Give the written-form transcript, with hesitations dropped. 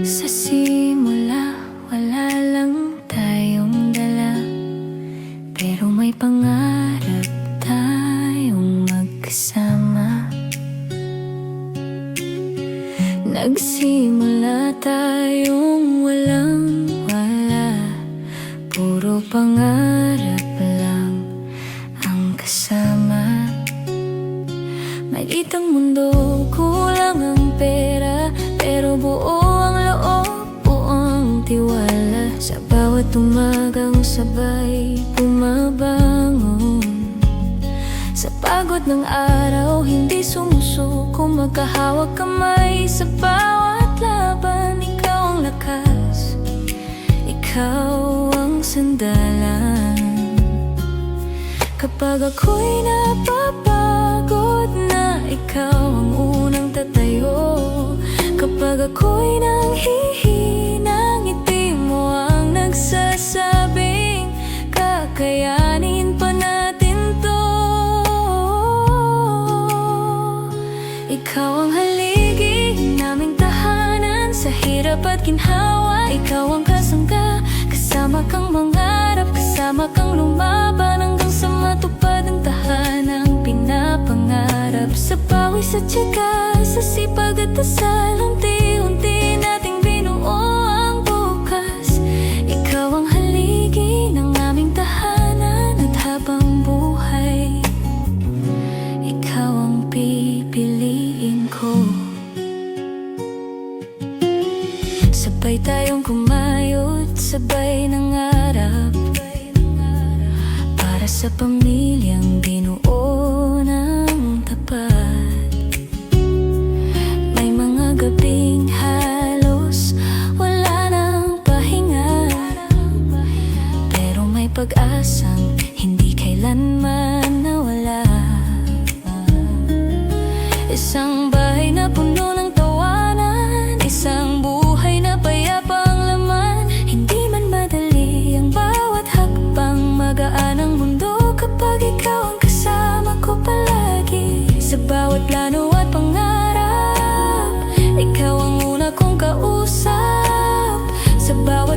Sa simula, wala lang tayong dala, pero may pangarap tayong magkasama. Nagsimula tayong walang wala, puro pangarap lang ang kasama. Maliit ang mundo, kulang ang pera, pero buo ang loob, buo ang tiwala. Sa bawat umagang sabay bumabangon, sa pagod ng araw hindi sumusuko, magkahawag kamay sa bawat laban. Ikaw ang lakas, ikaw ang sandalan. Kapag ako'y napapagod na, ikaw ang unang tatayo. Kapag ako'y nanghihina, ngiti mo ang nagsasabing kakayanin pa natin to. Ikaw ang haligi naming tahanan, sa hirap at ginhawa ikaw ang kasangga. Kasama kang mangarap, kasama kang lumaban, hanggang sa matupad ang tahanang pinapangarap. Sa pawis at tiyaga, sa sipag at dasal, unti-unti nating binuo ang bukas. Ikaw ang haligi ng aming tahanan, at habang buhay ikaw ang pipiliin ko. Sabay tayong kumayod, sabay nangarap, para sa pamilyang binuo ng tapat. May mga gabing halos wala nang pahinga, pero may pag-asang hindi kailanman nawala. Isang bahay na puno ng tawanan, isang buhay na payapa ang laman. Hindi man madali ang bawat hakbang, magaan ang mundo kapag ikaw ang kasama ko palagi. Sa bawat plano at pangarap, ikaw ang una kong kausap. Sa bawat